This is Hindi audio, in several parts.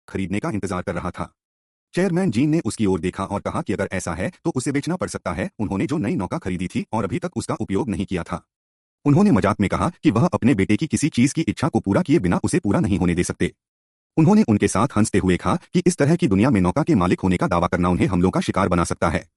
खरीदने का इंतजार कर रहा था। चेयरमैन जीन ने उसकी ओर देखा और कहा कि अगर ऐसा है तो उसे बेचना पड़ सकता है। उन्होंने जो नई नौका खरीदी थी और अभी तक उसका उपयोग नहीं किया था। उन्होंने मजाक में कहा कि वह अपने बेटे की किसी चीज की इच्छा को पूरा किए बिना उसे पूरा नहीं होने दे सकते। उन्होंने उनके साथ हंसते हुए कहा कि इस तरह की दुनिया में नौका के मालिक होने का दावा करना उन्हें हमलों का शिकार बना सकता है।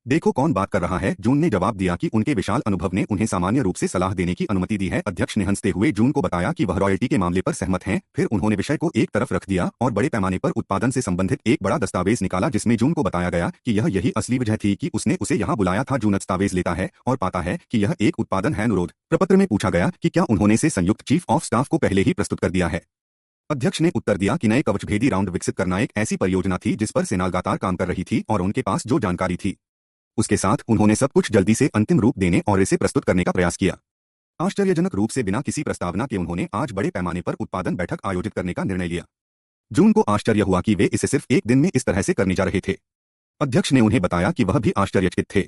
देखो कौन बात कर रहा है। जून ने जवाब दिया कि उनके विशाल अनुभव ने उन्हें सामान्य रूप से सलाह देने की अनुमति दी है। अध्यक्ष ने हंसते हुए जून को बताया कि वह रॉयल्टी के मामले पर सहमत हैं। फिर उन्होंने विषय को एक तरफ रख दिया और बड़े पैमाने पर उत्पादन से संबंधित एक बड़ा दस्तावेज निकाला, जिसमें जून को बताया गया कि यह यही असली वजह थी कि उसने उसे यहाँ बुलाया था। जून दस्तावेज लेता है और पाता है कि यह एक उत्पादन है। अनुरोध प्रपत्र में पूछा गया कि क्या उन्होंने से संयुक्त चीफ ऑफ स्टाफ को पहले ही प्रस्तुत कर दिया है। अध्यक्ष ने उत्तर दिया कि नए कवचभेदी राउंड विकसित करना एक ऐसी परियोजना थी जिस पर सेना लगातार काम कर रही थी और उनके पास जो जानकारी थी उसके साथ उन्होंने सब कुछ जल्दी से अंतिम रूप देने और इसे प्रस्तुत करने का प्रयास किया। आश्चर्यजनक रूप से बिना किसी प्रस्तावना के उन्होंने आज बड़े पैमाने पर उत्पादन बैठक आयोजित करने का निर्णय लिया। जून को आश्चर्य हुआ कि वे इसे सिर्फ एक दिन में इस तरह से करने जा रहे थे। अध्यक्ष ने उन्हें बताया कि वह भी आश्चर्यचकित थे,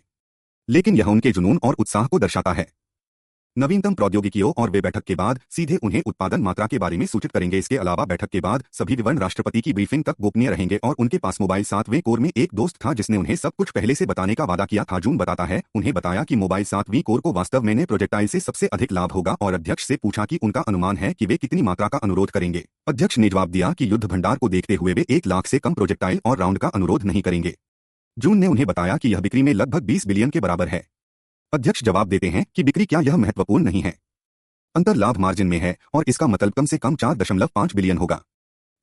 लेकिन यह उनके जुनून और उत्साह को दर्शाता है। नवीनतम प्रौद्योगिकियों और वे बैठक के बाद सीधे उन्हें उत्पादन मात्रा के बारे में सूचित करेंगे। इसके अलावा बैठक के बाद सभी विवरण राष्ट्रपति की ब्रीफिंग तक गोपनीय रहेंगे और उनके पास मोबाइल 7वें कोर में एक दोस्त था जिसने उन्हें सब कुछ पहले से बताने का वादा किया था। जून बताता है उन्हें बताया कि मोबाइल 7वीं कोर को वास्तव में नए प्रोजेक्टाइल से सबसे अधिक लाभ होगा और अध्यक्ष से पूछा कि उनका अनुमान है कि वे कितनी मात्रा का अनुरोध करेंगे। अध्यक्ष ने जवाब दिया कि युद्ध भंडार को देखते हुए वे 1 लाख से कम प्रोजेक्टाइल और राउंड का अनुरोध नहीं करेंगे। जून ने उन्हें बताया कि यह बिक्री में लगभग 20 बिलियन के बराबर है। अध्यक्ष जवाब देते हैं कि बिक्री क्या यह महत्वपूर्ण नहीं है, अंतर लाभ मार्जिन में है और इसका मतलब कम से कम 4.5 बिलियन होगा।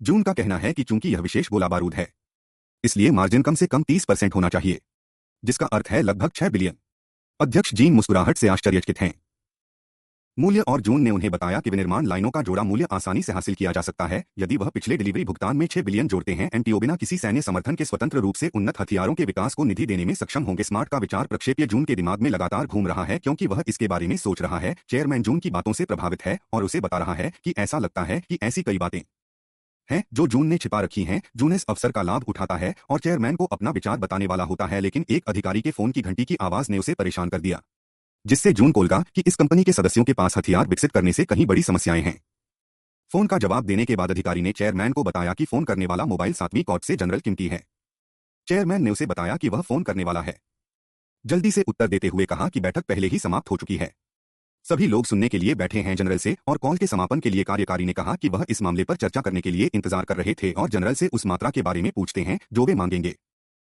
जून का कहना है कि चूंकि यह विशेष गोला बारूद है इसलिए मार्जिन कम से कम 30% होना चाहिए, जिसका अर्थ है लगभग 6 बिलियन। अध्यक्ष जीन मुस्कुराहट से आश्चर्यचकित हैं। मूल्य और जून ने उन्हें बताया कि विनिर्माण लाइनों का जोड़ा मूल्य आसानी से हासिल किया जा सकता है यदि वह पिछले डिलीवरी भुगतान में 6 बिलियन जोड़ते हैं। एनटीओ बिना किसी सैन्य समर्थन के स्वतंत्र रूप से उन्नत हथियारों के विकास को निधि देने में सक्षम होंगे। स्मार्ट का विचार प्रक्षेप्य जून के दिमाग में लगातार घूम रहा है क्योंकि वह इसके बारे में सोच रहा है। चेयरमैन जून की बातों से प्रभावित है और उसे बता रहा है कि ऐसा लगता है कि ऐसी कई बातें हैं जो जून ने छिपा रखी हैं। जून इस अवसर का लाभ उठाता है और चेयरमैन को अपना विचार बताने वाला होता है, लेकिन एक अधिकारी के फोन की घंटी की आवाज ने उसे परेशान कर दिया, जिससे जून को लगा कि इस कंपनी के सदस्यों के पास हथियार विकसित करने से कहीं बड़ी समस्याएं हैं। फोन का जवाब देने के बाद अधिकारी ने चेयरमैन को बताया कि फोन करने वाला मोबाइल 7वीं कॉर्ड से जनरल किम्टी है। चेयरमैन ने उसे बताया कि वह फोन करने वाला है। जल्दी से उत्तर देते हुए कहा कि बैठक पहले ही समाप्त हो चुकी है, सभी लोग सुनने के लिए बैठे हैं जनरल से। और कॉल के समापन के लिए कार्यकारी ने कहा कि वह इस मामले पर चर्चा करने के लिए इंतजार कर रहे थे और जनरल से उस मात्रा के बारे में पूछते हैं जो वे मांगेंगे।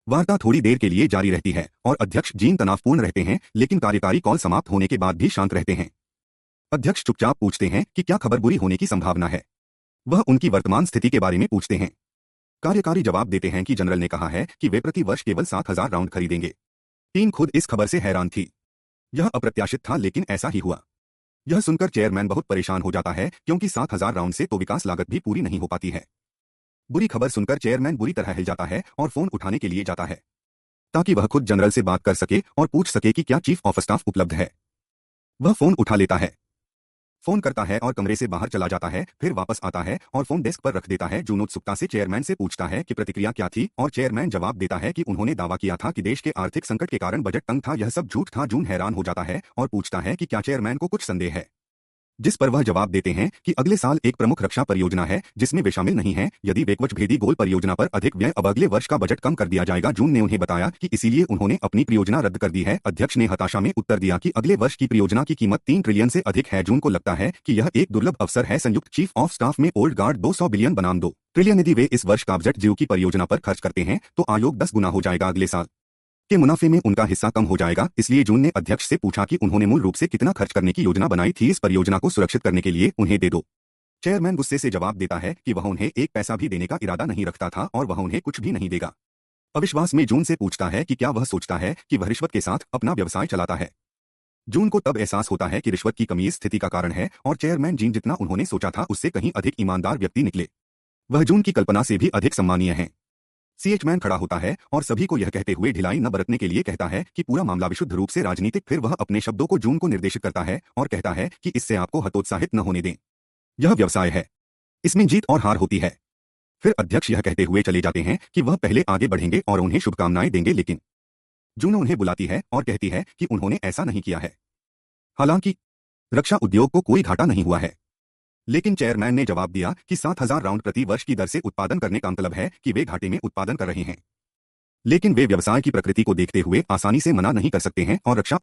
वार्ता थोड़ी देर के लिए जारी रहती है और अध्यक्ष जीन तनावपूर्ण रहते हैं, लेकिन कार्यकारी कॉल समाप्त होने के बाद भी शांत रहते हैं। अध्यक्ष चुपचाप पूछते हैं कि क्या खबर बुरी होने की संभावना है। वह उनकी वर्तमान स्थिति के बारे में पूछते हैं। कार्यकारी जवाब देते हैं कि जनरल ने कहा है कि वे प्रति वर्ष केवल 7,000 राउंड खरीदेंगे। टीम खुद इस खबर से हैरान थी। यह अप्रत्याशित था, लेकिन ऐसा ही हुआ। यह सुनकर चेयरमैन बहुत परेशान हो जाता है क्योंकि 7,000 राउंड से तो विकास लागत भी पूरी नहीं हो पाती है। बुरी खबर सुनकर चेयरमैन बुरी तरह हिल जाता है और फोन उठाने के लिए जाता है ताकि वह खुद जनरल से बात कर सके और पूछ सके कि क्या चीफ ऑफ स्टाफ उपलब्ध है। वह फोन उठा लेता है, फोन करता है और कमरे से बाहर चला जाता है, फिर वापस आता है और फोन डेस्क पर रख देता है। जून उत्सुकता से चेयरमैन से पूछता है कि प्रतिक्रिया क्या थी और चेयरमैन जवाब देता है कि उन्होंने दावा किया था कि देश के आर्थिक संकट के कारण बजट तंग था। यह सब झूठ था। जून हैरान हो जाता है और पूछता है कि क्या चेयरमैन को कुछ संदेह है, जिस पर वह जवाब देते हैं कि अगले साल एक प्रमुख रक्षा परियोजना है जिसमें वे शामिल नहीं हैं। यदि वे कवचभेदी गोल परियोजना पर अधिक व्यय अब अगले वर्ष का बजट कम कर दिया जाएगा। जून ने उन्हें बताया कि इसीलिए उन्होंने अपनी परियोजना रद्द कर दी है। अध्यक्ष ने हताशा में उत्तर दिया कि अगले वर्ष की परियोजना की कीमत 3 ट्रिलियन से अधिक है। जून को लगता है कि यह एक दुर्लभ अवसर है। संयुक्त चीफ ऑफ स्टाफ में ओल्ड गार्ड 200 बिलियन बनाम 2 ट्रिलियन। यदि वे इस वर्ष का बजट जीओ की परियोजना पर खर्च करते हैं तो आयोग 10 गुना हो जाएगा। अगले साल के मुनाफे में उनका हिस्सा कम हो जाएगा। इसलिए जून ने अध्यक्ष से पूछा कि उन्होंने मूल रूप से कितना खर्च करने की योजना बनाई थी। इस परियोजना को सुरक्षित करने के लिए उन्हें दे दो। चेयरमैन गुस्से से जवाब देता है कि वह उन्हें एक पैसा भी देने का इरादा नहीं रखता था और वह उन्हें कुछ भी नहीं देगा। अविश्वास में जून से पूछता है कि क्या वह सोचता है कि वह रिश्वत के साथ अपना व्यवसाय चलाता है। जून को तब एहसास होता है कि रिश्वत की कमी इस स्थिति का कारण है और चेयरमैन जीन जितना उन्होंने सोचा था उससे कहीं अधिक ईमानदार व्यक्ति निकले। वह जून की कल्पना से भी अधिक सम्मानीय है। सीएचमैन खड़ा होता है और सभी को यह कहते हुए ढिलाई न बरतने के लिए कहता है कि पूरा मामला विशुद्ध रूप से राजनीतिक। फिर वह अपने शब्दों को जून को निर्देशित करता है और कहता है कि इससे आपको हतोत्साहित न होने दें। यह व्यवसाय है, इसमें जीत और हार होती है। फिर अध्यक्ष यह कहते हुए चले जाते हैं कि वह पहले आगे बढ़ेंगे और उन्हें शुभकामनाएं देंगे, लेकिन जून उन्हें बुलाती है और कहती है कि उन्होंने ऐसा नहीं किया है। हालांकि रक्षा उद्योग को कोई घाटा नहीं हुआ है। लेकिन चेयरमैन ने जवाब दिया कि 7,000 राउंड प्रति वर्ष की दर से उत्पादन करने का मतलब है कि वे घाटे में उत्पादन कर रहे हैं। लेकिन वे व्यवसाय की प्रकृति को देखते हुए आसानी से मना नहीं कर सकते हैं और रक्षा